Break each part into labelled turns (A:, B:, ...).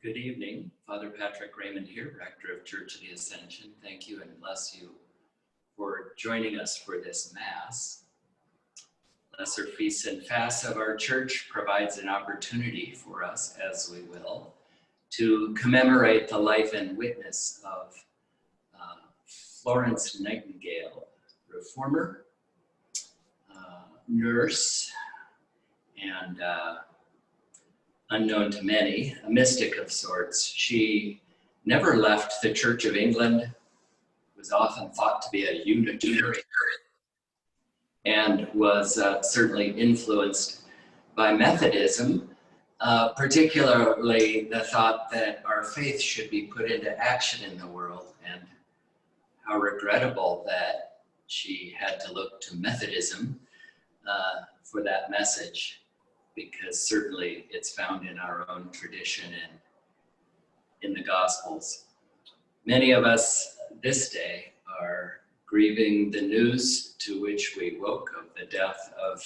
A: Good evening. Father Patrick Raymond here, Rector of Church of the Ascension. Thank you and bless you for joining us for this Mass. Lesser Feasts and Fasts of our Church provides an opportunity for us, as we will, to commemorate the life and witness of Florence Nightingale, reformer, nurse, and unknown to many, a mystic of sorts. She never left the Church of England, was often thought to be a Unitarian, and was certainly influenced by Methodism, particularly the thought that our faith should be put into action in the world, and how regrettable that she had to look to Methodism for that message, because certainly it's found in our own tradition and in the Gospels. Many of us this day are grieving the news to which we woke of the death of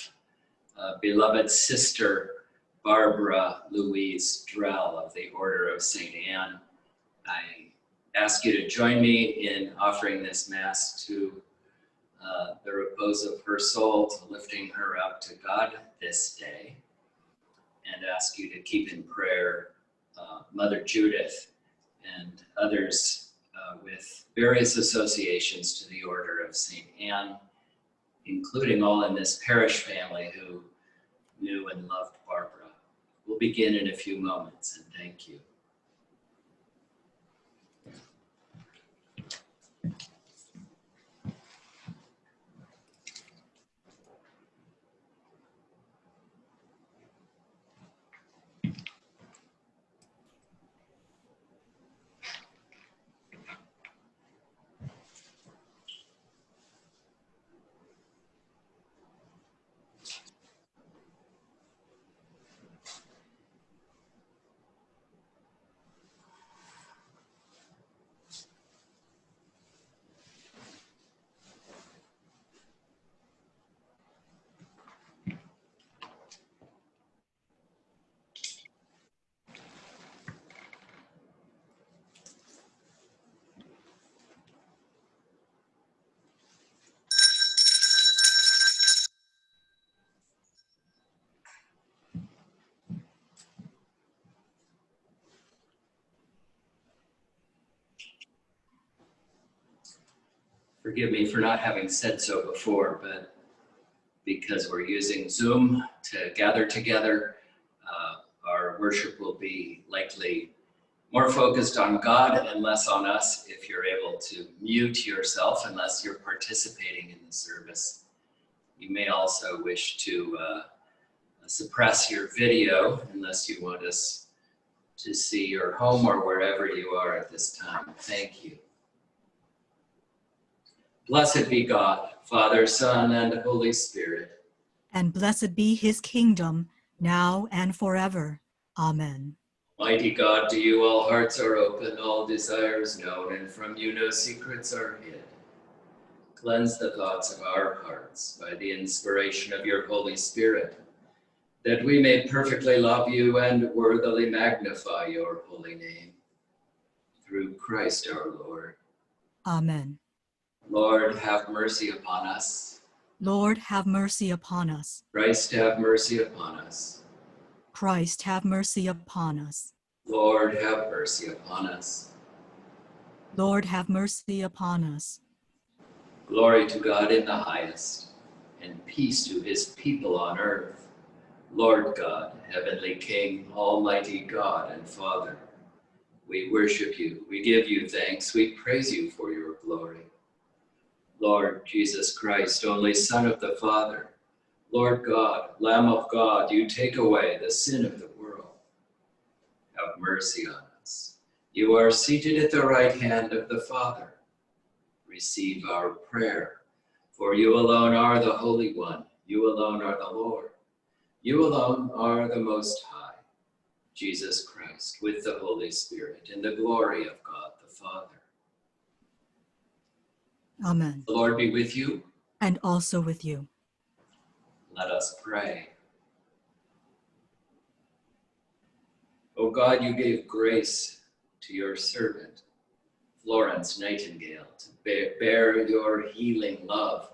A: beloved sister Barbara Louise Drell of the Order of St. Anne. I ask you to join me in offering this Mass to the repose of her soul, to lifting her up to God this day, and ask you to keep in prayer Mother Judith and others with various associations to the Order of St. Anne, including all in this parish family who knew and loved Barbara. We'll begin in a few moments, and thank you. Forgive me for not having said so before, but because we're using Zoom to gather together, our worship will be likely more focused on God and less on us. If you're able to mute yourself unless you're participating in the service. You may also wish to suppress your video unless you want us to see your home or wherever you are at this time. Thank you. Blessed be God, Father, Son, and Holy Spirit.
B: And blessed be his kingdom, now and forever. Amen.
A: Mighty God, to you all hearts are open, all desires known, and from you no secrets are hid. Cleanse the thoughts of our hearts by the inspiration of your Holy Spirit, that we may perfectly love you and worthily magnify your holy name. Through Christ our Lord.
B: Amen.
A: Lord, have mercy upon us.
B: Lord, have mercy upon us.
A: Christ, have mercy upon us.
B: Christ, have mercy upon us.
A: Lord, have mercy upon us.
B: Lord, have mercy upon us.
A: Glory to God in the highest, and peace to his people on earth. Lord God, heavenly King, almighty God and Father, we worship you, we give you thanks, we praise you for your glory. Lord Jesus Christ, only Son of the Father, Lord God, Lamb of God, you take away the sin of the world. Have mercy on us. You are seated at the right hand of the Father. Receive our prayer, for you alone are the Holy One. You alone are the Lord. You alone are the Most High, Jesus Christ, with the Holy Spirit, in the glory of God the Father.
B: Amen.
A: The Lord be with you.
B: And also with you.
A: Let us pray. O God, you gave grace to your servant, Florence Nightingale, to bear your healing love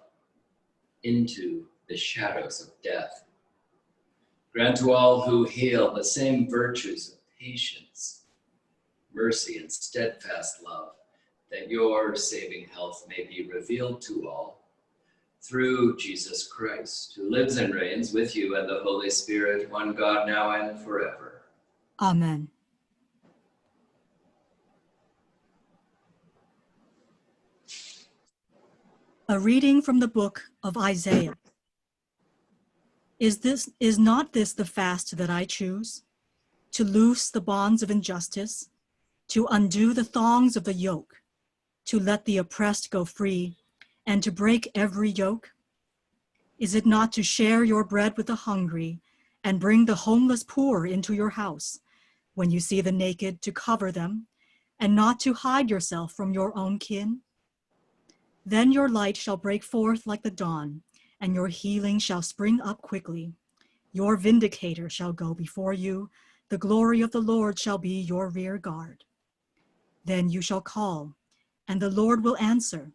A: into the shadows of death. Grant to all who heal the same virtues of patience, mercy, and steadfast love, that your saving health may be revealed to all through Jesus Christ, who lives and reigns with you and the Holy Spirit, one God, now and forever.
B: Amen. A reading from the book of Isaiah. Is not this the fast that I choose? To loose the bonds of injustice, to undo the thongs of the yoke, to let the oppressed go free, and to break every yoke? Is it not to share your bread with the hungry, and bring the homeless poor into your house, when you see the naked, to cover them, and not to hide yourself from your own kin? Then your light shall break forth like the dawn, and your healing shall spring up quickly. Your vindicator shall go before you. The glory of the Lord shall be your rear guard. Then you shall call, and the Lord will answer.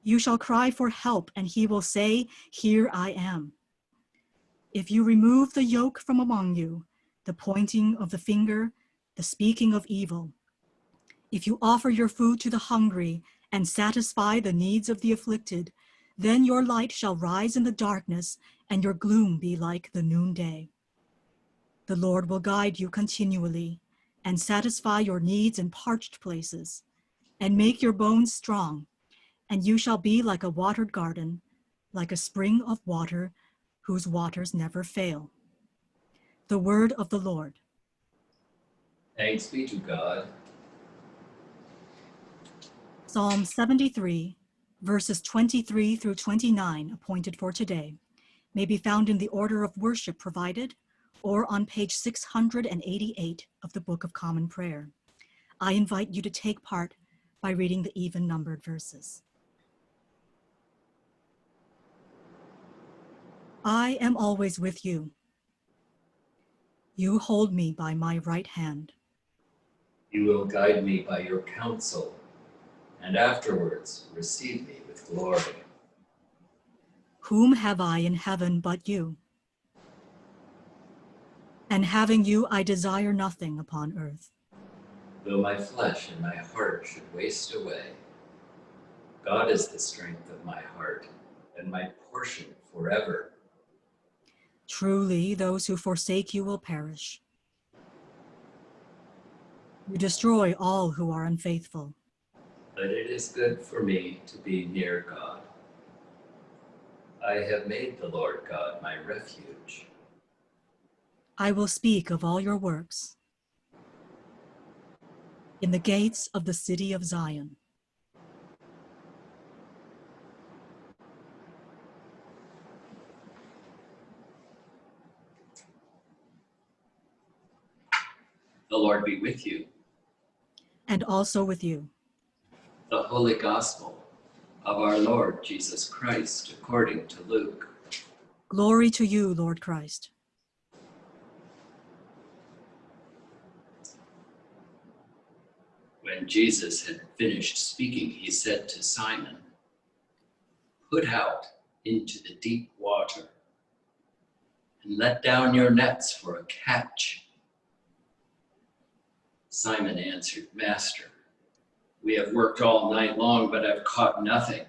B: You shall cry for help, and he will say, Here I am. If you remove the yoke from among you, the pointing of the finger, the speaking of evil, if you offer your food to the hungry and satisfy the needs of the afflicted, then your light shall rise in the darkness, and your gloom be like the noonday. The Lord will guide you continually and satisfy your needs in parched places, and make your bones strong, and you shall be like a watered garden, like a spring of water whose waters never fail. The word of the Lord.
A: Thanks be to God.
B: Psalm 73, verses 23 through 29, appointed for today, may be found in the order of worship provided, or on page 688 of the Book of Common Prayer. I invite you to take part by reading the even-numbered verses. I am always with you. You hold me by my right hand.
A: You will guide me by your counsel, and afterwards receive me with glory.
B: Whom have I in heaven but you? And having you, I desire nothing upon earth.
A: Though my flesh and my heart should waste away, God is the strength of my heart and my portion forever.
B: Truly, those who forsake you will perish. You destroy all who are unfaithful.
A: But it is good for me to be near God. I have made the Lord God my refuge.
B: I will speak of all your works in the gates of the city of Zion.
A: The Lord be with you.
B: And also with you.
A: The Holy Gospel of our Lord Jesus Christ according to Luke.
B: Glory to you, Lord Christ.
A: When Jesus had finished speaking, he said to Simon, "Put out into the deep water and let down your nets for a catch." Simon answered, "Master, we have worked all night long, but have caught nothing.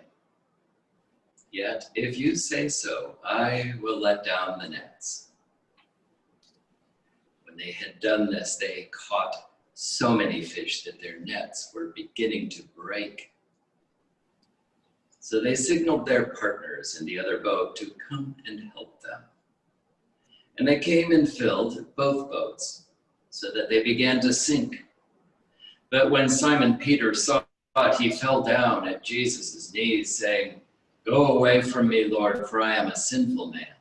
A: Yet, if you say so, I will let down the nets." When they had done this, they caught so many fish that their nets were beginning to break. So they signaled their partners in the other boat to come and help them. And they came and filled both boats, so that they began to sink. But when Simon Peter saw it, he fell down at Jesus' knees, saying, "Go away from me, Lord, for I am a sinful man."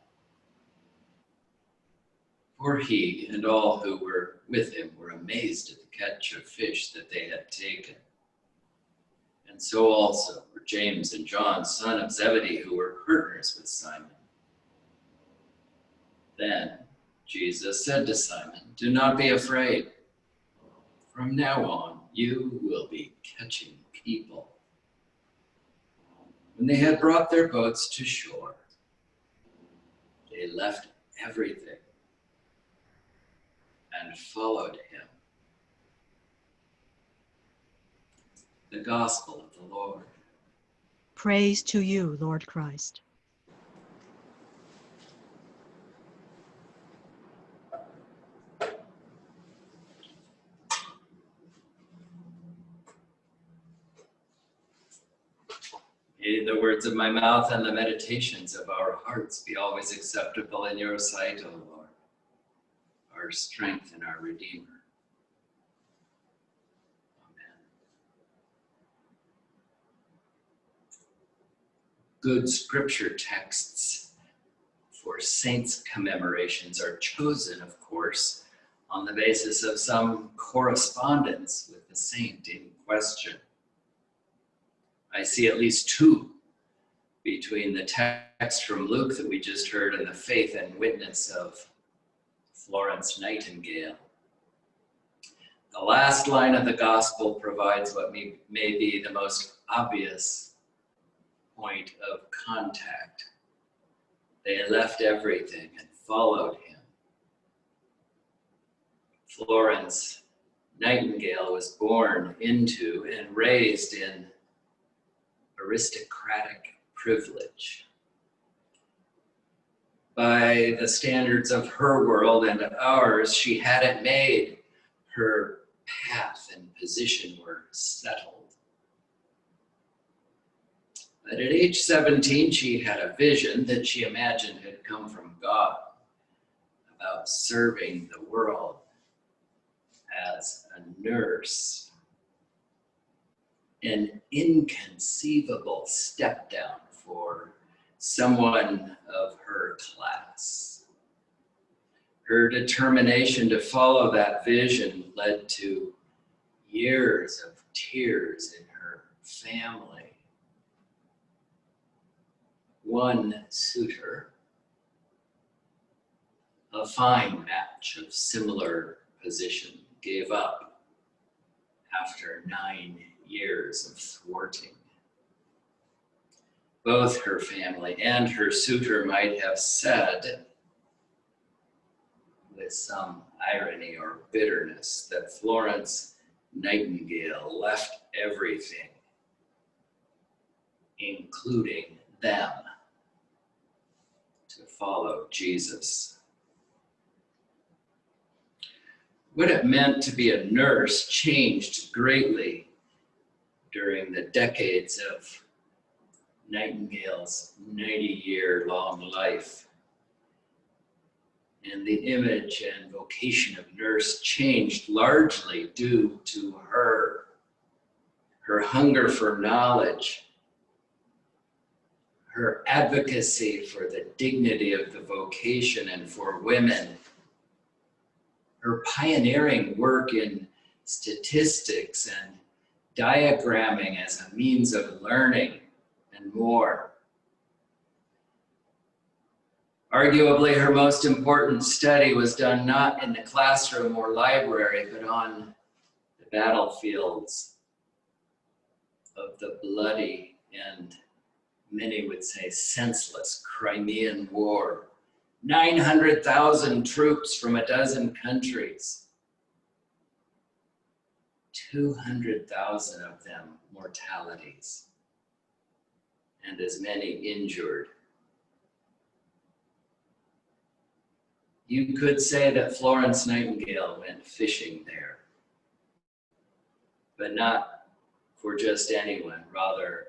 A: For he and all who were with him were amazed at the catch of fish that they had taken. And so also were James and John, son of Zebedee, who were partners with Simon. Then Jesus said to Simon, "Do not be afraid. From now on, you will be catching people. When they had brought their boats to shore, they left everything and followed him. The Gospel of the Lord.
B: Praise to you, Lord Christ.
A: May the words of my mouth and the meditations of our hearts be always acceptable in your sight, O Lord, our strength and our Redeemer. Amen. Good scripture texts for saints' commemorations are chosen, of course, on the basis of some correspondence with the saint in question. I see at least two between the text from Luke that we just heard and the faith and witness of Florence Nightingale. The last line of the gospel provides what may be the most obvious point of contact. They left everything and followed him. Florence Nightingale was born into and raised in aristocratic privilege. By the standards of her world and ours, she had it made. Her path and position were settled. But at age 17, she had a vision that she imagined had come from God about serving the world as a nurse. An inconceivable step down for someone of her class. Her determination to follow that vision led to years of tears in her family. One suitor, a fine match of similar position, gave up after 9 years of thwarting. Both her family and her suitor might have said, with some irony or bitterness, that Florence Nightingale left everything, including them, to follow Jesus. What it meant to be a nurse changed greatly during the decades of Nightingale's 90-year-long life. And the image and vocation of nurse changed largely due to her hunger for knowledge, her advocacy for the dignity of the vocation and for women, her pioneering work in statistics and diagramming as a means of learning, and more. Arguably, her most important study was done not in the classroom or library, but on the battlefields of the bloody and, many would say, senseless Crimean War. 900,000 troops from a dozen countries. 200,000 of them mortalities, and as many injured. You could say that Florence Nightingale went fishing there, but not for just anyone, rather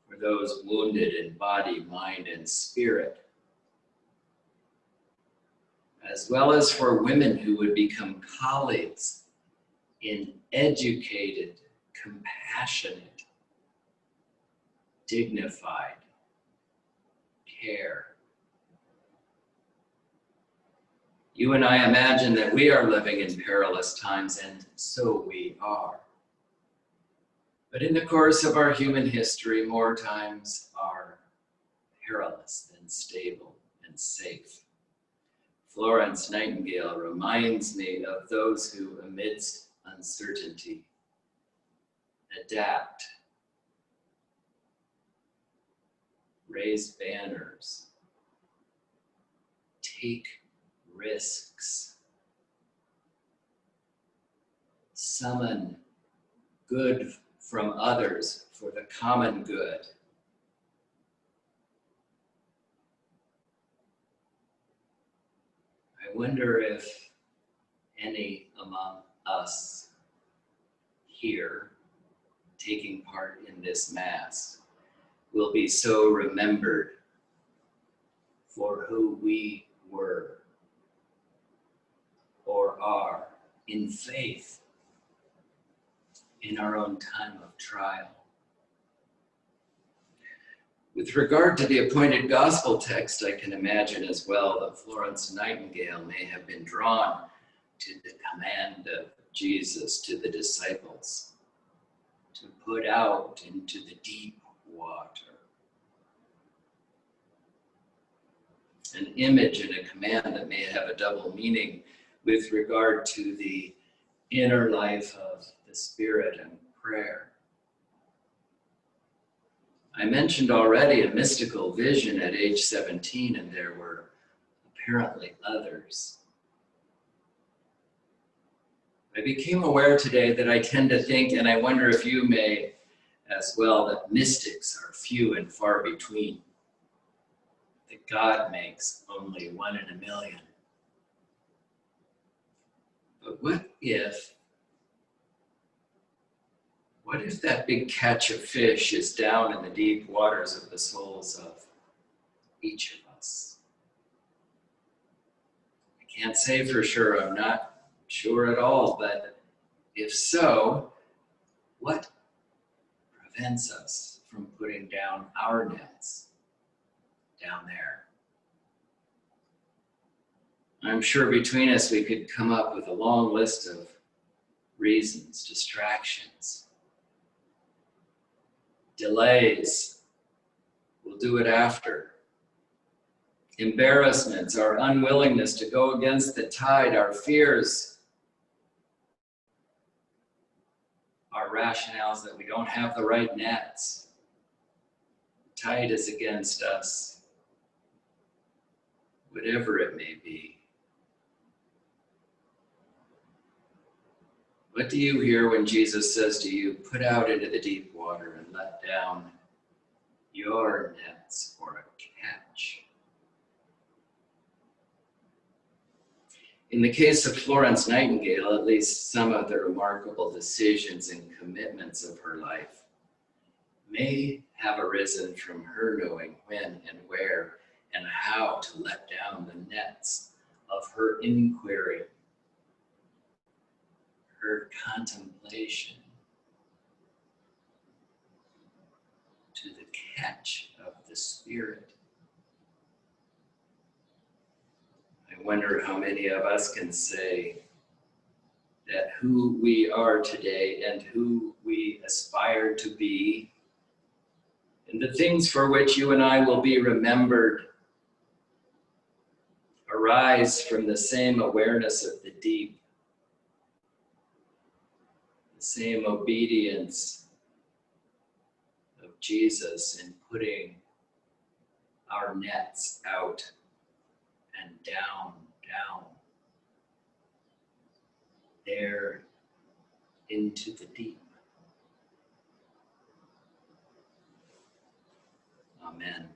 A: for those wounded in body, mind, and spirit, as well as for women who would become colleagues in educated, compassionate, dignified care. You and I imagine that we are living in perilous times, and so we are. But in the course of our human history, more times are perilous than stable and safe. Florence Nightingale reminds me of those who, amidst uncertainty. Adapt. Raise banners. Take risks. Summon good from others for the common good. I wonder if any among us here taking part in this Mass will be so remembered for who we were or are in faith in our own time of trial. With regard to the appointed gospel text, I can imagine as well that Florence Nightingale may have been drawn to the command of Jesus to the disciples to put out into the deep water. An image and a command that may have a double meaning with regard to the inner life of the Spirit and prayer. I mentioned already a mystical vision at age 17, and there were apparently others. I became aware today that I tend to think, and I wonder if you may as well, that mystics are few and far between, that God makes only 1 in a million. But what if that big catch of fish is down in the deep waters of the souls of each of us? I can't say for sure, I'm not sure at all, but if so, what prevents us from putting down our nets down there? I'm sure between us we could come up with a long list of reasons, distractions, delays. We'll do it after. Embarrassments, our unwillingness to go against the tide, our fears, our rationales that we don't have the right nets. The tide is against us, whatever it may be. What do you hear when Jesus says to you, put out into the deep water and let down your nets for a catch? In the case of Florence Nightingale, at least some of the remarkable decisions and commitments of her life may have arisen from her knowing when and where and how to let down the nets of her inquiry, her contemplation, to the catch of the Spirit. I wonder how many of us can say that who we are today and who we aspire to be, and the things for which you and I will be remembered, arise from the same awareness of the deep, the same obedience of Jesus in putting our nets out and down, there into the deep. Amen.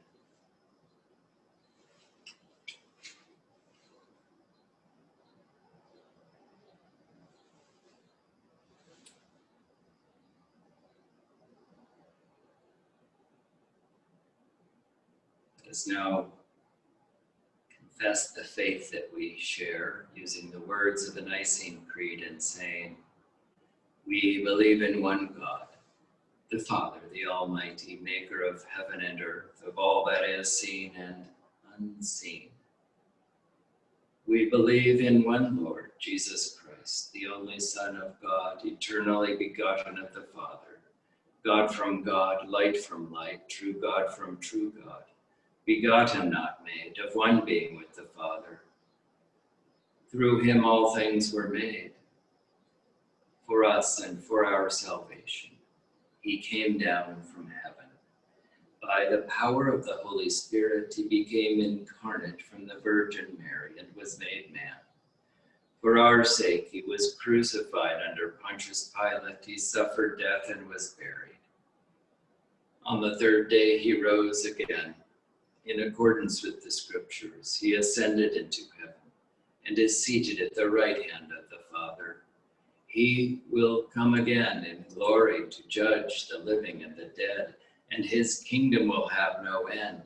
A: Let us now confess the faith that we share using the words of the Nicene Creed and saying, we believe in one God, the Father, the Almighty, maker of heaven and earth, of all that is seen and unseen. We believe in one Lord, Jesus Christ, the only Son of God, eternally begotten of the Father, God from God, light from light, true God from true God, begotten, not made, of one being with the Father. Through him all things were made. for us and for our salvation, he came down from heaven. By the power of the Holy Spirit, he became incarnate from the Virgin Mary and was made man. For our sake, he was crucified under Pontius Pilate. He suffered death and was buried. On the third day, he rose again. In accordance with the scriptures, he ascended into heaven and is seated at the right hand of the Father. He will come again in glory to judge the living and the dead, and his kingdom will have no end.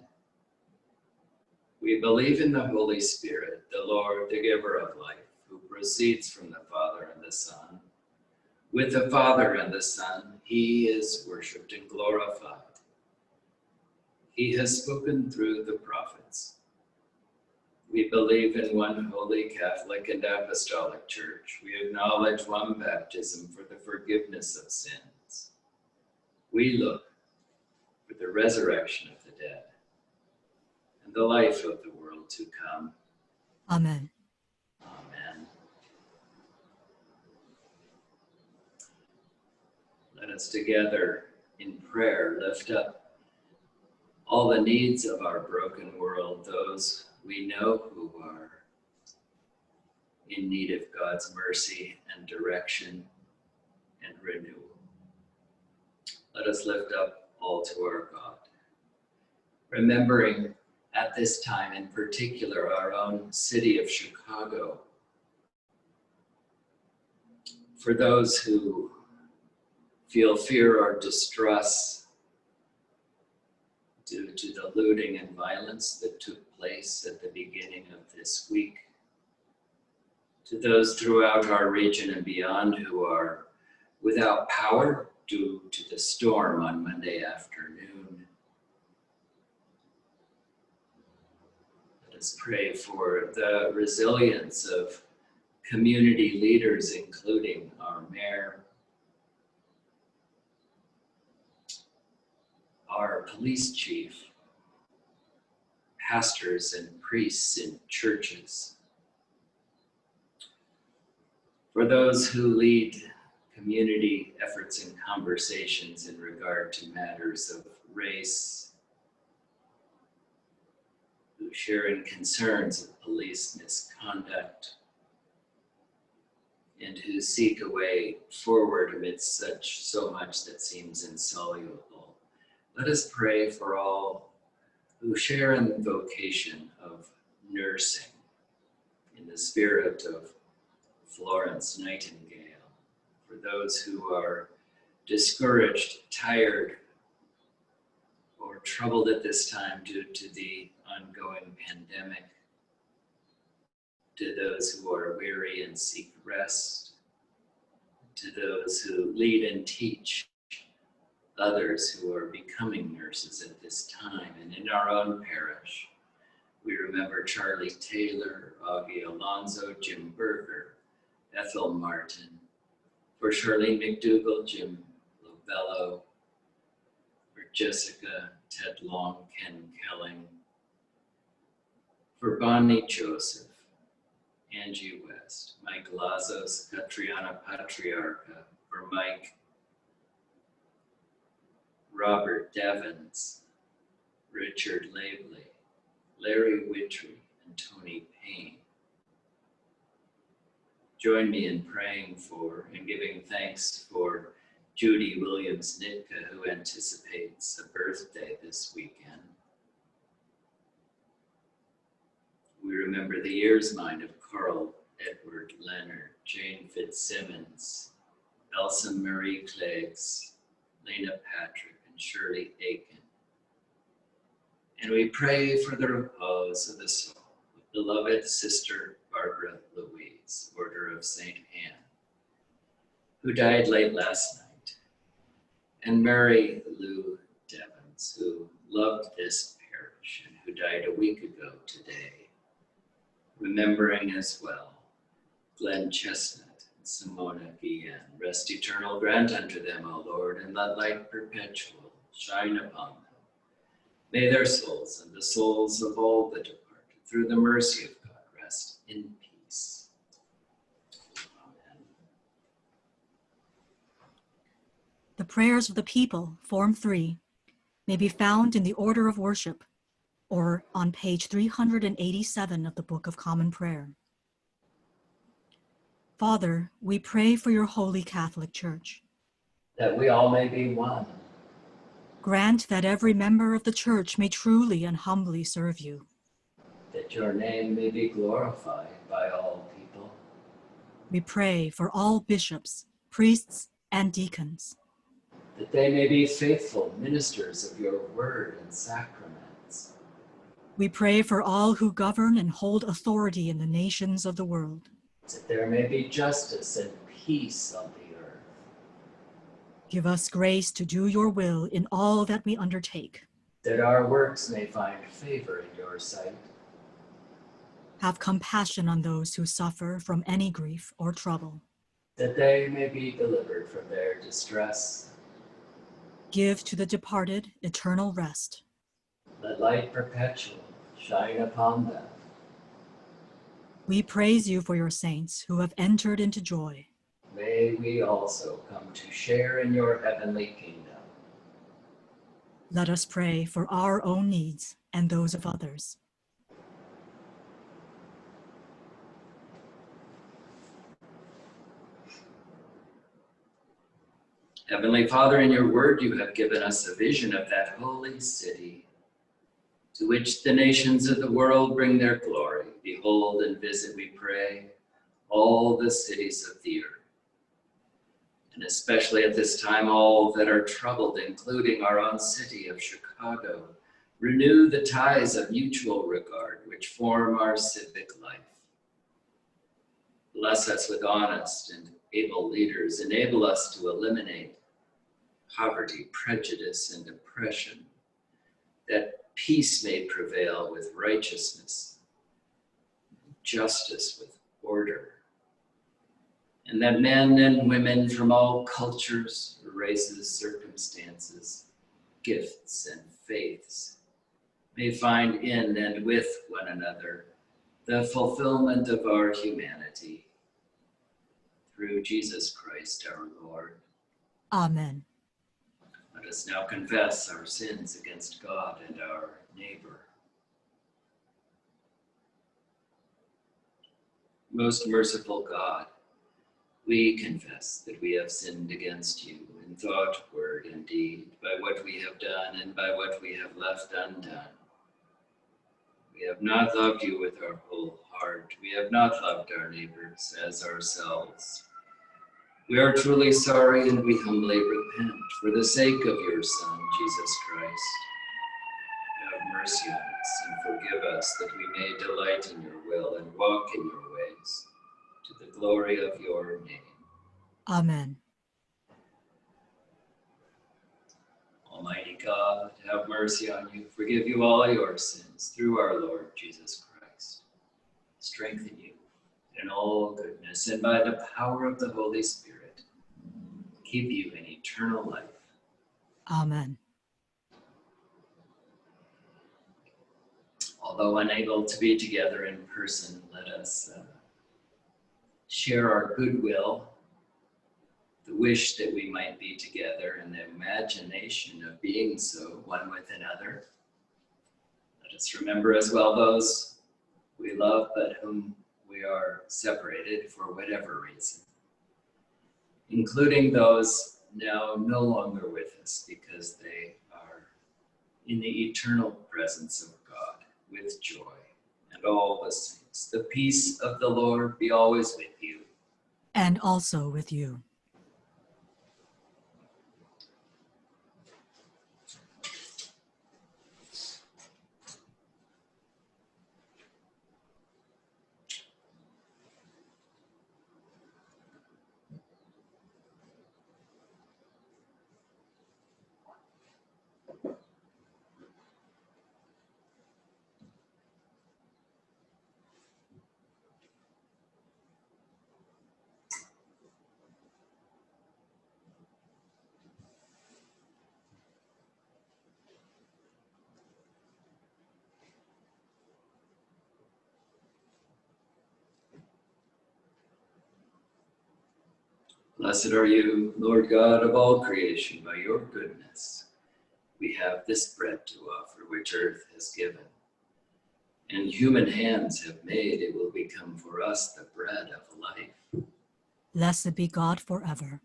A: We believe in the Holy Spirit, the Lord, the giver of life, who proceeds from the Father and the Son. With the Father and the Son, he is worshipped and glorified. He has spoken through the prophets. We believe in one holy Catholic and Apostolic Church. We acknowledge one baptism for the forgiveness of sins. We look for the resurrection of the dead and the life of the world to come.
B: Amen.
A: Amen. Let us together in prayer lift up all the needs of our broken world, those we know who are in need of God's mercy and direction and renewal. Let us lift up all to our God, remembering at this time in particular our own city of Chicago. For those who feel fear or distress due to the looting and violence that took place at the beginning of this week, to those throughout our region and beyond who are without power due to the storm on Monday afternoon. Let us pray for the resilience of community leaders, including our mayor, our police chief, pastors and priests in churches, for those who lead community efforts and conversations in regard to matters of race, who share in concerns of police misconduct, and who seek a way forward amidst so much that seems insoluble. Let us pray for all who share in the vocation of nursing in the spirit of Florence Nightingale, for those who are discouraged, tired, or troubled at this time due to the ongoing pandemic, to those who are weary and seek rest, to those who lead and teach others who are becoming nurses at this time. And in our own parish, we remember Charlie Taylor, Augie Alonso, Jim Berger, Ethel Martin, for Charlene McDougall, Jim Lovello, for Jessica, Ted Long, Ken Kelling, for Bonnie Joseph, Angie West, Mike Lazos, Katriana Patriarca, for Mike, Robert Devens, Richard Labley, Larry Whitry, and Tony Payne. Join me in praying for and giving thanks for Judy Williams-Nitka, who anticipates a birthday this weekend. We remember the year's mind of Carl Edward Leonard, Jane Fitzsimmons, Elsa Marie Cleggs, Lena Patrick, and Shirley Aiken. And we pray for the repose of the soul of beloved Sister Barbara Louise, Order of St. Anne, who died late last night, and Mary Lou Devens, who loved this parish and who died a week ago today. Remembering as well Glenn Chestnut and Simona Guillen. Rest eternal grant unto them, O Lord, and let light perpetual shine upon them. May their souls and the souls of all the departed, through the mercy of God, rest in peace. Amen.
B: prayers of the people, Form 3, may be found in the order of worship or on page 387 of the Book of Common Prayer. Father, we pray for your holy Catholic Church.
A: that we all may be one,
B: Grant that every member of the Church may truly and humbly serve you.
A: that your name may be glorified by all people,
B: We pray for all bishops, priests, and deacons.
A: that they may be faithful ministers of your word and sacraments,
B: We pray for all who govern and hold authority in the nations of the world.
A: that there may be justice and peace on the earth,
B: Give us grace to do your will in all that we undertake.
A: that our works may find favor in your sight,
B: Have compassion on those who suffer from any grief or trouble.
A: that they may be delivered from their distress.
B: Give to the departed eternal rest.
A: Let light perpetual shine upon them.
B: We praise you for your saints who have entered into joy.
A: May we also come to share in your heavenly kingdom.
B: Let us pray for our own needs and those of others.
A: Heavenly Father, in your word you have given us a vision of that holy city, to which the nations of the world bring their glory. Behold and visit, we pray, all the cities of the earth, and especially at this time all that are troubled, including our own city of Chicago. Renew the ties of mutual regard which form our civic life. Bless us with honest and able leaders. Enable us to eliminate poverty, prejudice, and oppression, that peace may prevail with righteousness, justice with order, and that men and women from all cultures, races, circumstances, gifts, and faiths may find in and with one another the fulfillment of our humanity. Through Jesus Christ our Lord.
B: Amen.
A: Let us now confess our sins against God and our neighbor. Most merciful God, we confess that we have sinned against you in thought, word, and deed, by what we have done and by what we have left undone. We have not loved you with our whole heart. We have not loved our neighbors as ourselves. We are truly sorry and we humbly repent for the sake of your Son, Jesus Christ. Have mercy on us and forgive us, that we may delight in your will and walk in your ways, to the glory of your name.
B: Amen.
A: Almighty God, have mercy on you, forgive you all your sins through our Lord Jesus Christ. Strengthen you in all goodness, and by the power of the Holy Spirit, keep you in eternal life.
B: Amen.
A: Although unable to be together in person, let us share our goodwill, the wish that we might be together, and the imagination of being so one with another. Let us remember as well those we love but whom we are separated for whatever reason, including those now no longer with us because they are in the eternal presence of God with joy, and all the saints. The peace of the Lord be always with you.
B: And also with you.
A: Blessed are you, Lord God of all creation, by your goodness. We have this bread to offer, which earth has given, and human hands have made. It will become for us the bread of life.
B: Blessed be God forever.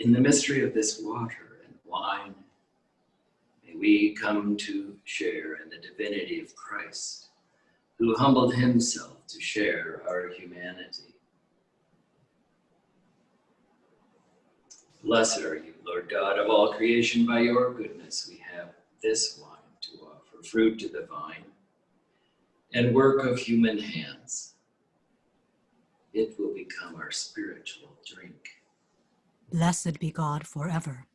A: In the mystery of this water and wine, may we come to share in the divinity of Christ, who humbled himself to share our humanity. Blessed are you, Lord God of all creation. By your goodness we have this wine to offer, fruit to the vine, and work of human hands. It will become our spiritual drink.
B: Blessed be God forever.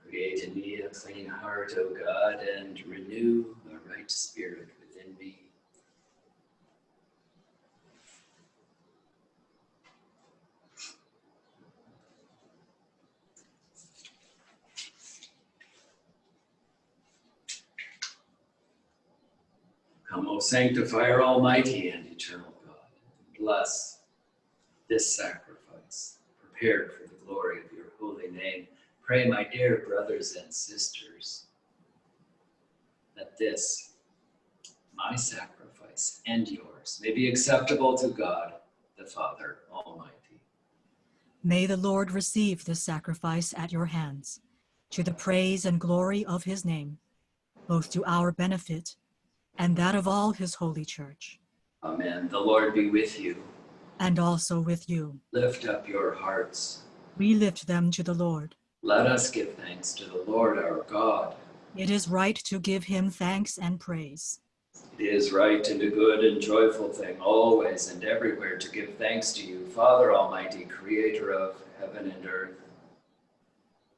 A: Create in me a clean heart, O God, and renew a right spirit within me. Come, O sanctifier, almighty and eternal God, and bless this sacrifice, prepared for the glory of your holy name. Pray, my dear brothers and sisters, that this, my sacrifice and yours, may be acceptable to God, the Father Almighty.
B: May the Lord receive this sacrifice at your hands, to the praise and glory of his name, both to our benefit and that of all his holy church.
A: Amen. The Lord be with you.
B: And also with you.
A: Lift up your hearts.
B: We lift them to the Lord.
A: Let us give thanks to the Lord our God.
B: It is right to give him thanks and praise.
A: It is right and a good and joyful thing, always and everywhere, to give thanks to you, Father Almighty, creator of heaven and earth,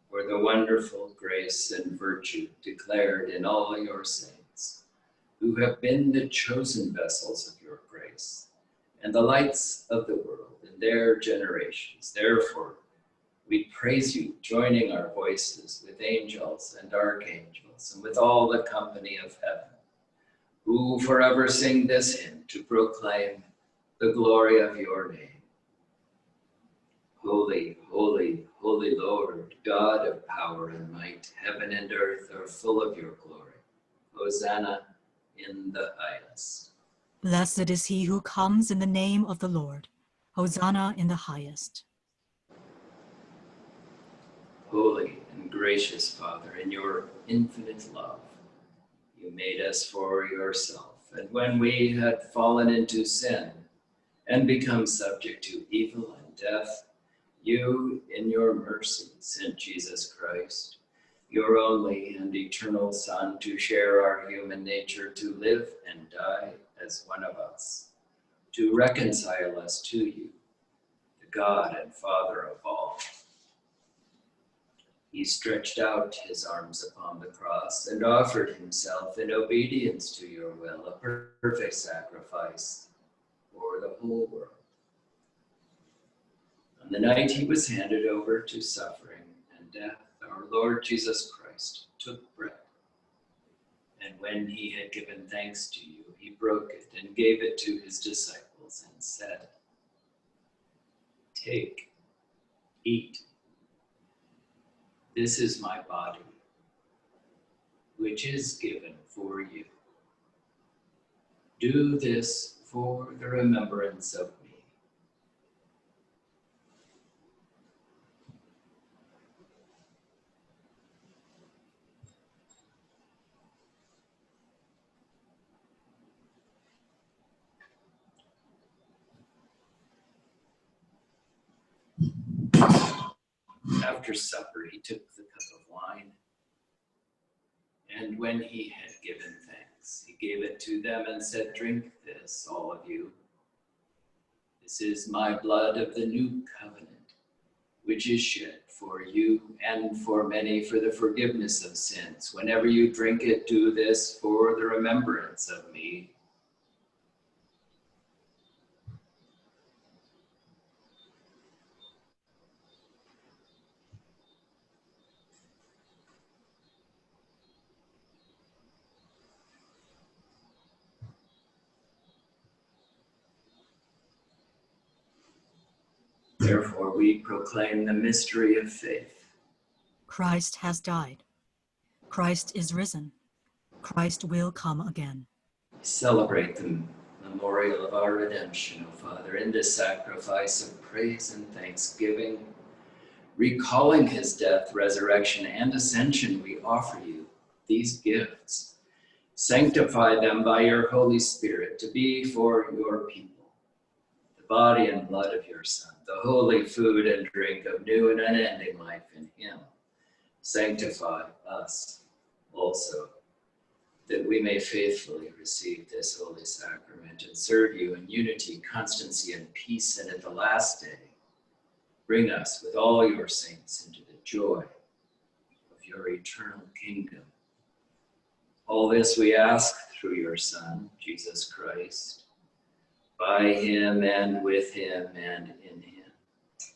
A: for the wonderful grace and virtue declared in all your saints, who have been the chosen vessels of your grace and the lights of the world in their generations. Therefore, we praise you, joining our voices with angels and archangels and with all the company of heaven, who forever sing this hymn to proclaim the glory of your name. Holy, holy, holy Lord, God of power and might, heaven and earth are full of your glory. Hosanna in the highest.
B: Blessed is he who comes in the name of the Lord. Hosanna in the highest.
A: Holy and gracious Father, in your infinite love, you made us for yourself. And when we had fallen into sin and become subject to evil and death, you, in your mercy, sent Jesus Christ, your only and eternal Son, to share our human nature, to live and die as one of us, to reconcile us to you, the God and Father of all. He stretched out his arms upon the cross and offered himself in obedience to your will, a perfect sacrifice for the whole world. On the night he was handed over to suffering and death, our Lord Jesus Christ took bread. And when he had given thanks to you, he broke it and gave it to his disciples and said, "Take, eat. This is my body, which is given for you. Do this for the remembrance of me." After supper, he took the cup of wine, and when he had given thanks, he gave it to them and said, "Drink this, all of you. This is my blood of the new covenant, which is shed for you and for many for the forgiveness of sins. Whenever you drink it, do this for the remembrance of me. Therefore, we proclaim the mystery of faith.
B: Christ has died. Christ is risen. Christ will come again.
A: Celebrate the memorial of our redemption, O Father, in this sacrifice of praise and thanksgiving. Recalling his death, resurrection, and ascension, we offer you these gifts. Sanctify them by your Holy Spirit to be for your people, the body and blood of your Son, the holy food and drink of new and unending life in him. Sanctify us also, that we may faithfully receive this holy sacrament and serve you in unity, constancy, and peace. And at the last day, bring us with all your saints into the joy of your eternal kingdom. All this we ask through your Son, Jesus Christ, by him and with him and in him.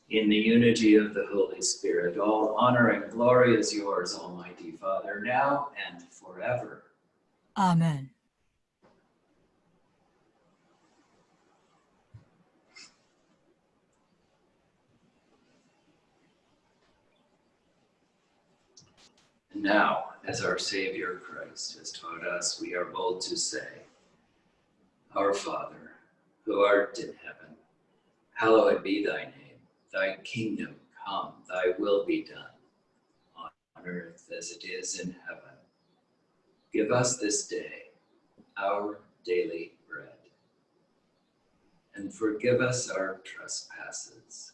A: In the unity of the Holy Spirit, all honor and glory is yours, Almighty Father, now and forever.
B: Amen.
A: And now, as our Savior Christ has taught us, we are bold to say, Our Father, who art in heaven, hallowed be thy name. Thy kingdom come, thy will be done, on earth as it is in heaven. Give us this day our daily bread, and forgive us our trespasses,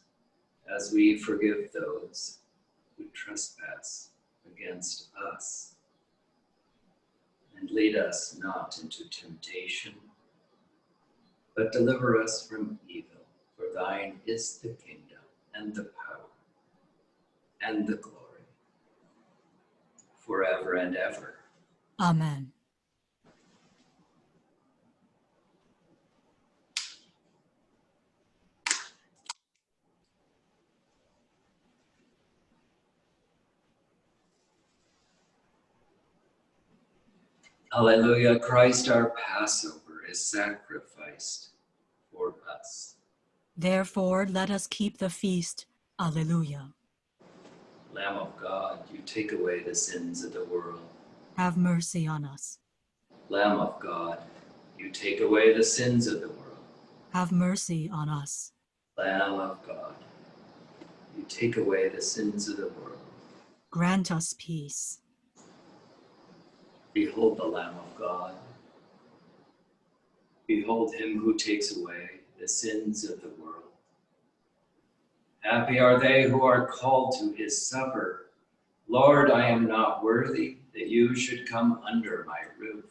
A: as we forgive those who trespass against us. And lead us not into temptation, but deliver us from evil. For thine is the kingdom, and the power, and the glory, forever and ever.
B: Amen.
A: Alleluia, Christ our Passover is sacrificed for us.
B: Therefore, let us keep the feast. Alleluia.
A: Lamb of God, you take away the sins of the world.
B: Have mercy on us.
A: Lamb of God, you take away the sins of the world.
B: Have mercy on us.
A: Lamb of God, you take away the sins of the world.
B: Grant us peace.
A: Behold the Lamb of God. Behold him who takes away the sins of the world. Happy are they who are called to his supper. Lord, I am not worthy that you should come under my roof.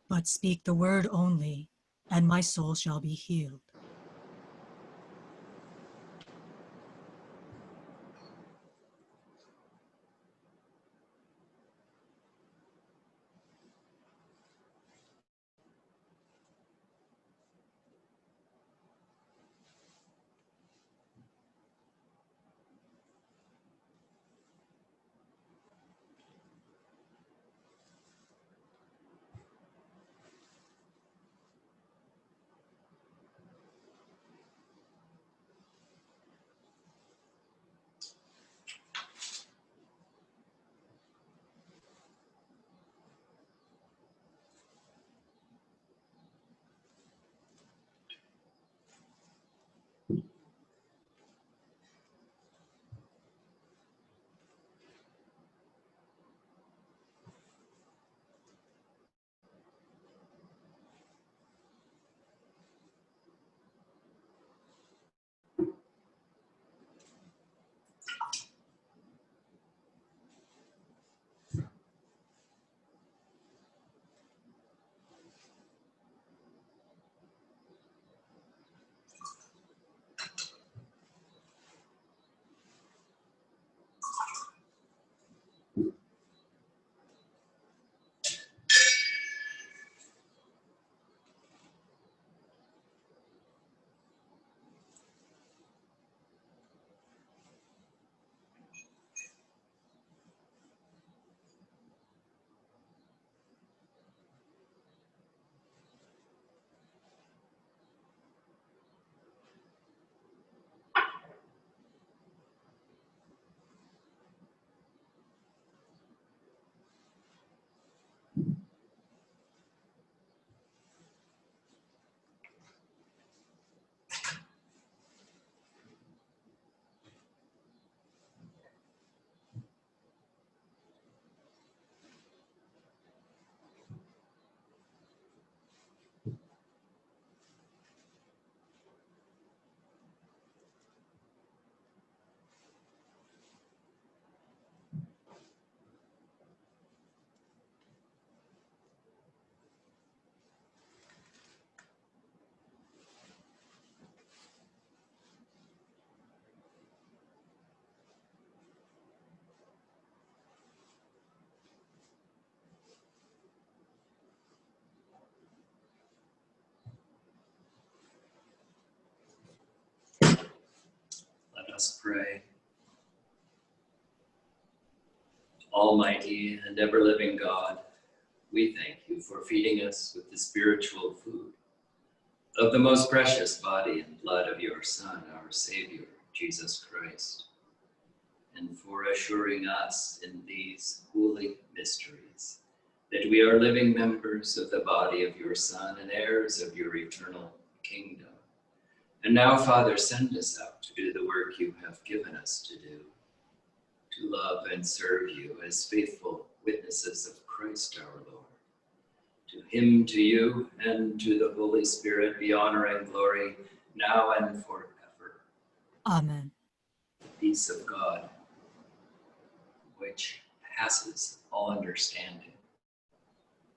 B: But speak the word only, and my soul shall be healed.
A: us pray. Almighty and ever-living God, we thank you for feeding us with the spiritual food of the most precious body and blood of your Son, our Savior, Jesus Christ, and for assuring us in these holy mysteries that we are living members of the body of your Son and heirs of your eternal kingdom. And now, Father, send us out to do the work you have given us to do, to love and serve you as faithful witnesses of Christ our Lord. To him, to you, and to the Holy Spirit be honor and glory now and forever.
B: Amen.
A: The peace of God, which passes all understanding,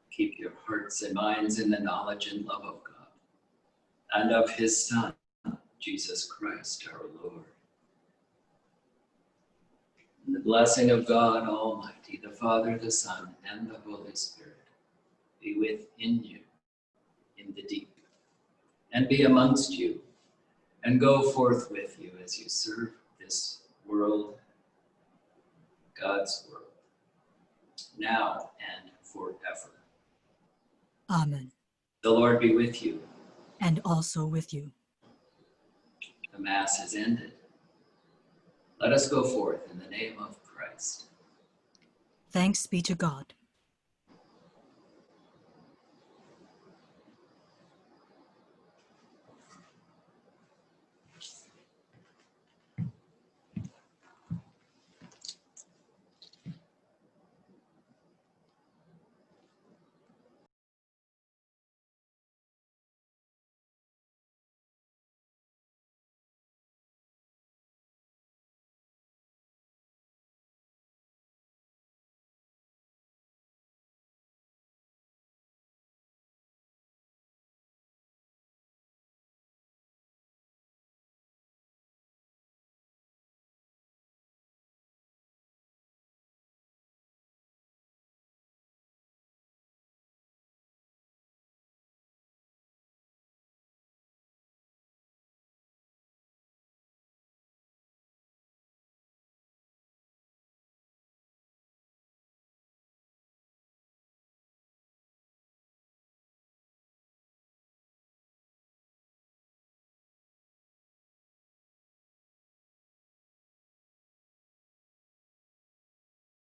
A: keep your hearts and minds in the knowledge and love of God and of his Son, Jesus Christ our Lord. And the blessing of God Almighty, the Father, the Son, and the Holy Spirit be within you in the deep, and be amongst you, and go forth with you as you serve this world, God's world, now and forever.
B: Amen.
A: The Lord be with you.
B: And also with you.
A: The Mass is ended. Let us go forth in the name of Christ.
B: Thanks be to God.